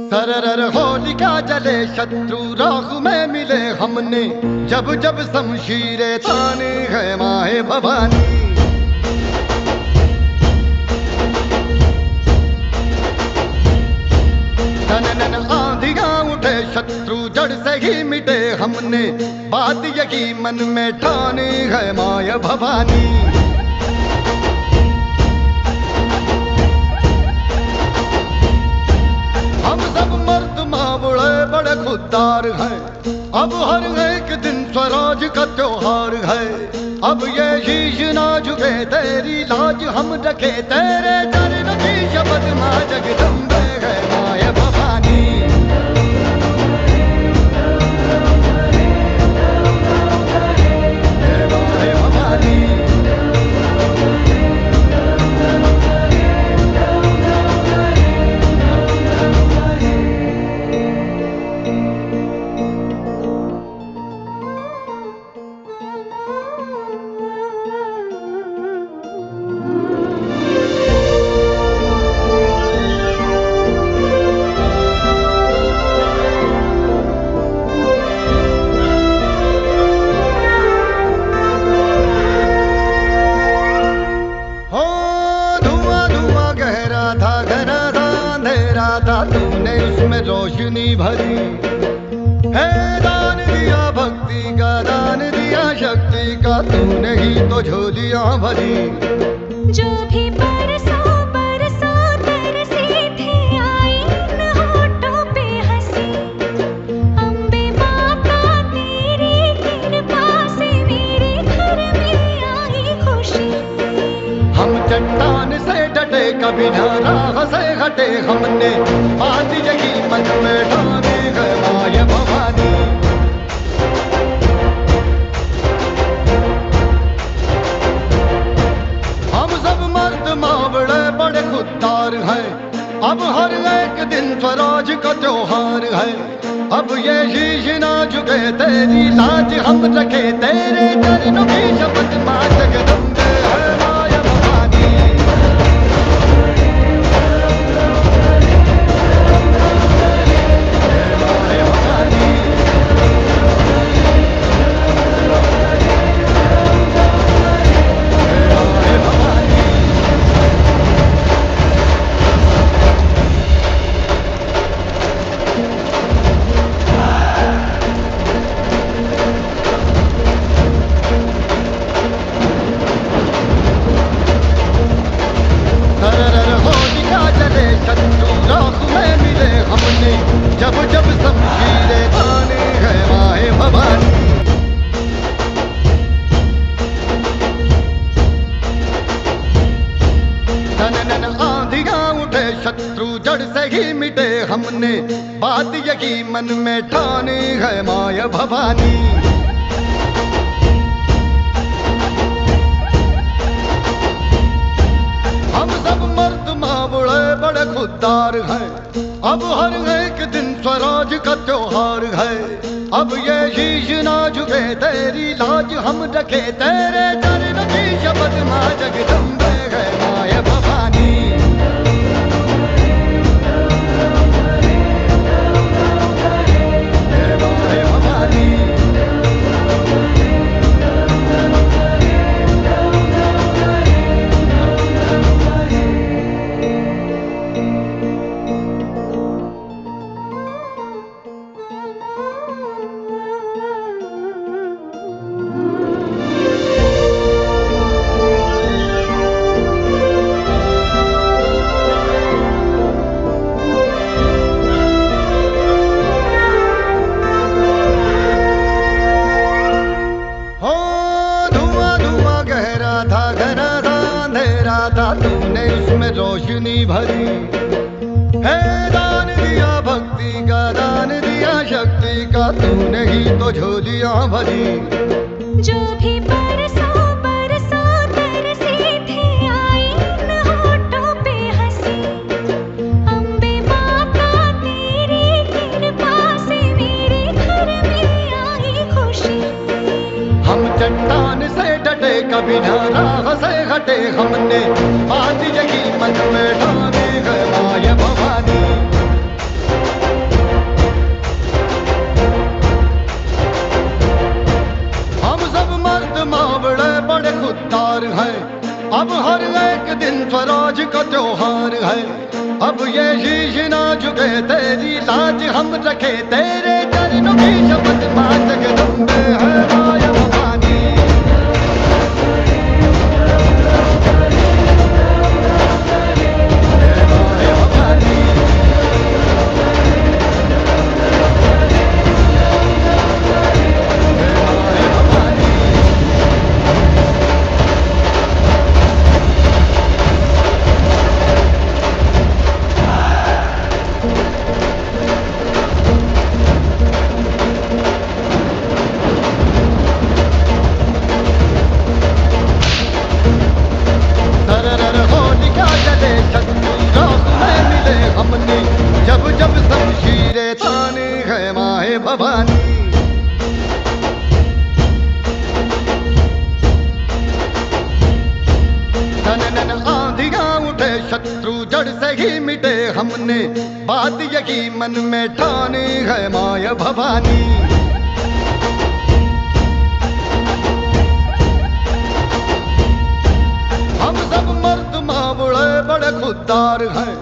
सरर होलिका जले शत्रु राख में मिले हमने, जब जब शमशीरें ताने है माहे भवानी। नन आंधियां उठे शत्रु जड़ से ही मिटे हमने, बात यही मन में ठानी है माया भवानी। हम सब मर्द मावड़े बड़े खुददार हैं, अब हर एक दिन स्वराज का त्योहार है। अब ये शीश ना झुके तेरी लाज हम रखे, तेरे चरण की शपथ मां जगदम्बे है माया भवानी। तूने उसमें रोशनी भरी है, दान दिया भक्ति का, दान दिया शक्ति का, तूने ही तो झोलियां भरी। जो भी बरसों बरसों तरसे थे, आई न होठों पे हंसी। अम्बे माता तेरी कृपा से मेरे घर में आई खुशी। हम चट्टान से डटे कभी न राह से हटे, हमने बात यही मन में ठानी है माया भवानी। हम सब मर्द मावड़े बड़े खुददार हैं, अब हर एक दिन स्वराज का त्योहार है। अब ये शीश ना झुके तेरी लाज हम रखे, तेरे चरणों की शपथ मां जगदम्बे है माया भवानी। जब जब शमशीरें ताने है माहे भवानी। नन आंधियां उठे शत्रु जड़ से ही मिटे हमने, बात यही मन में ठानी है माया भवानी। हम सब मर्द मावड़े बड़े खुददार हैं, अब हर एक दिन स्वराज का त्योहार है। अब ये शीश ना झुके तेरी लाज हम रखे, तेरे चरण की शपथ मां जगदम्बे है माया भवानी। तूने उसमें रोशनी भरी है, दान दिया भक्ति का, दान दिया शक्ति का, तूने ही तो झोलियां भरी। जो भी बरसों बरसों तरसे थे, आई न होठों पे हंसी। अम्बे माता तेरी कृपा से मेरे घर में आई खुशी। हम चट्टान से डटे कभी न राह से हटे हमने, बात यही मन में ठानी है माय भवानी। हम सब मर्द मावड़े बड़े खुददार हैं, अब हर एक दिन स्वराज का त्योहार है। अब ये शीश ना झुके तेरी लाज हम रखे, तेरे चरणों की शपथ मां जगदम्बे है माय भवानी। हमने जब जब शमशीरें तानी है माए भवानी। नन आंधियां उठे शत्रु जड़ से ही मिटे, हमने बात यही मन में ठानी है माय भवानी। हम सब मर्द मावड़े बड़े खुददार हैं,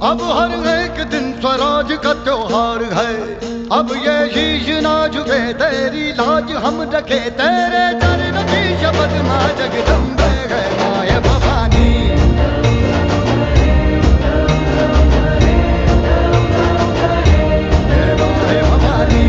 अब हर एक दिन स्वराज का त्योहार है। अब ये शीश ना झुके तेरी लाज हम रखे, तेरे चरणों की शपथ मां जगदम्बे है माय भवानी। माय भवानी।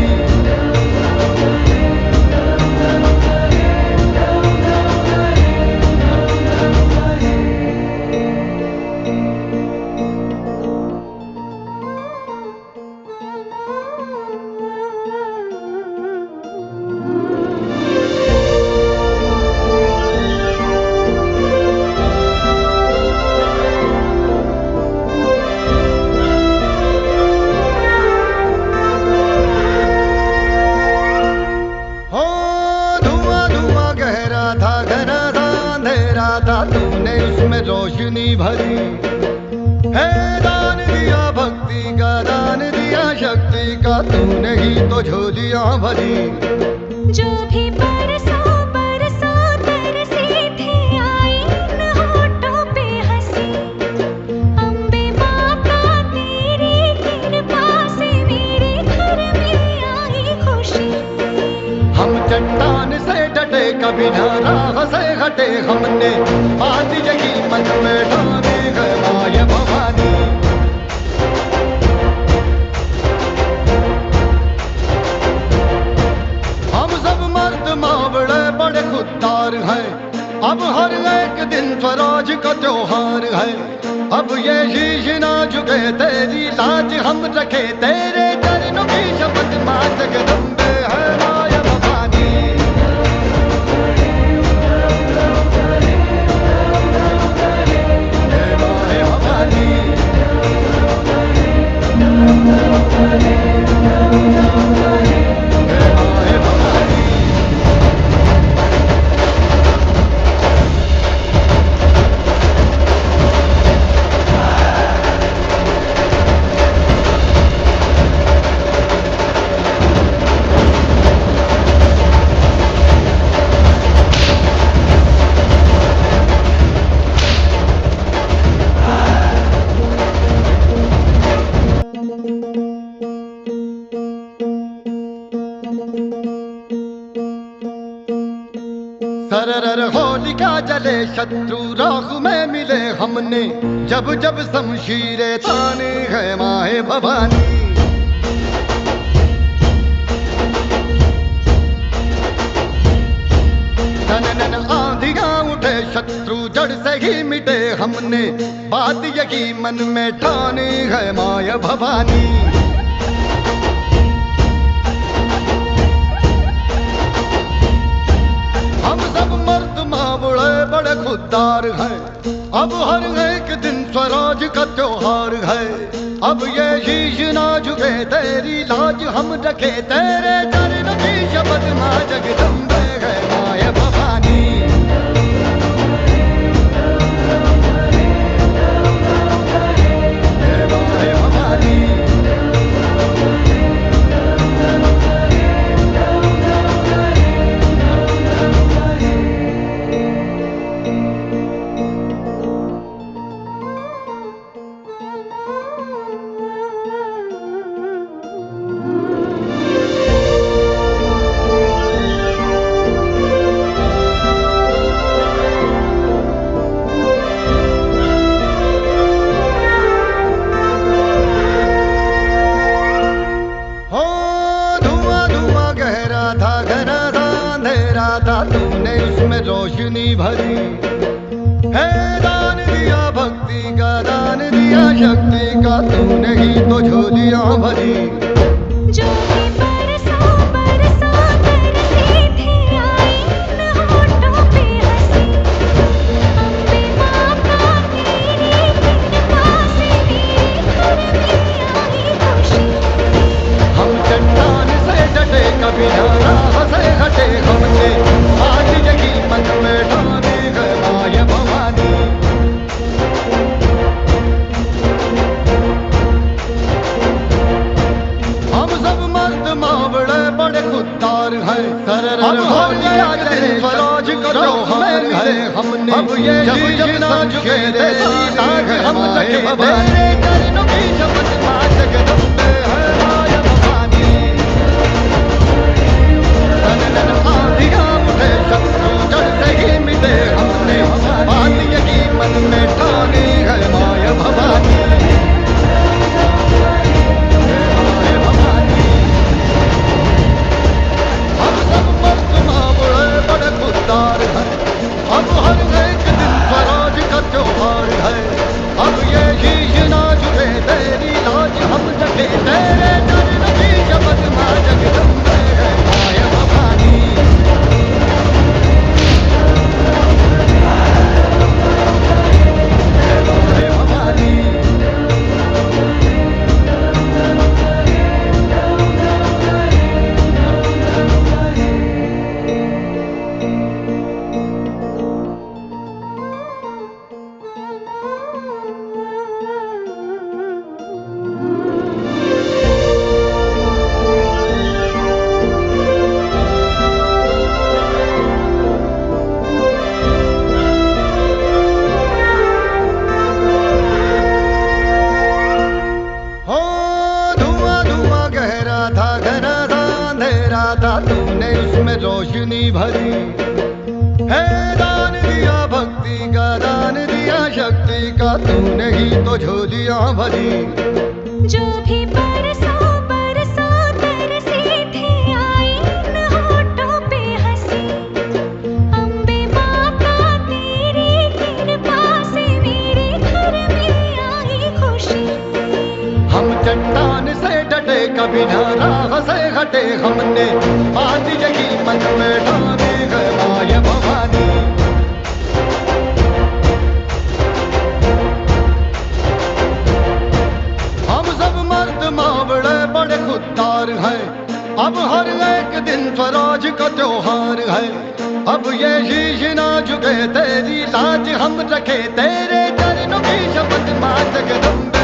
तूने उसमें रोशनी भरी है, दान दिया भक्ति का, दान दिया शक्ति का, तूने ही तो झोलियां भरी। जो भी बरसों बरसों तरसे थे आई इन होठों पे हंसी, अम्बे माता तेरी कृपा से मेरे घर में आई खुशी। हम चट्टान से डटे कभी न राह से हटे, हमने बात यही मन में ठानी है माय भवानी। हम सब मर्द मावड़े बड़े खुददार हैं, अब हर एक दिन स्वराज का त्योहार है। अब ये शीश ना झुके तेरी लाज हम रखे, तेरे चरणों की शपथ मां जगदम्बे है माय भवानी। सरर होलिका जले शत्रु राख में मिले, हमने जब जब शमशीरें तानी है माए भवानी। नन आंधियां उठे शत्रु जड़ से ही मिटे, हमने बात यही मन में ठानी है माय भवानी। हम सब मर्द मावड़े बड़े खुददार हैं, अब हर एक दिन स्वराज का त्योहार है। अब ये शीश ना झुके तेरी लाज हम रखे, तेरे चरणों की शपथ मां जगदम्बे है माय भवानी। रोशनी भरी है। दान दिया भक्ति का, दान दिया शक्ति का, तूने ही तो झोलियां भरी। जो भी बरसों बरसों तरसी थे आई इन होठों पे हंसी। अम्बे माँ का तेरी कृपा से मेरे घर में आई खुशी। हम चट्टान से डटे कभी ना राह से हटे, हमने आज यही मन में ठानी है माय भवानी। हम सब मर्द मावड़े बड़े खुददार हैं, अब हो गया तेरे स्वराज का त्योहार है। हमने अब ये जब ना झुके तेरी लाज हम रखे भवानी। चरणों की शपथ माँ जगदम्बे है माय भवानी। तन आंधियां उठे शत्रु जड़ से ही मिले, हमने बात यही मन में ठानी है माय भवानी। हम सब मर्द मावड़े बड़े खुददार हैं, अब हर एक दिन स्वराज का त्योहार है। अब ये शीश ना झुके तेरी लाज हम रखे, तेरे चरणों की शपथ माँ जगदम्बे है माय भवानी। माय भवानी। हो धुआं धुआं गहरा था, घना था, अंधेरा था, तूने उसमें रोशनी भरी है। दान दिया भक्ति का, दान दिया शक्ति का, तूने ही तो झोलियां भरी। जो भी बरसों बरसों तरसी थे आई इन होठों पे हंसी। अम्बे माँ का तेरी कृपा से मेरे घर में आई खुशी। हम चट्टान से डटे कभी ना राह से हटे, हमने बात यही मन में ठानी है माय भवानी। हम सब मर्द मावड़े बड़े खुददार हैं, अब हर एक दिन स्वराज का त्योहार है। अब ये शीश ना झुके तेरी लाज हम रखे, तेरे चरणों की शपथ माँ जगदम्बे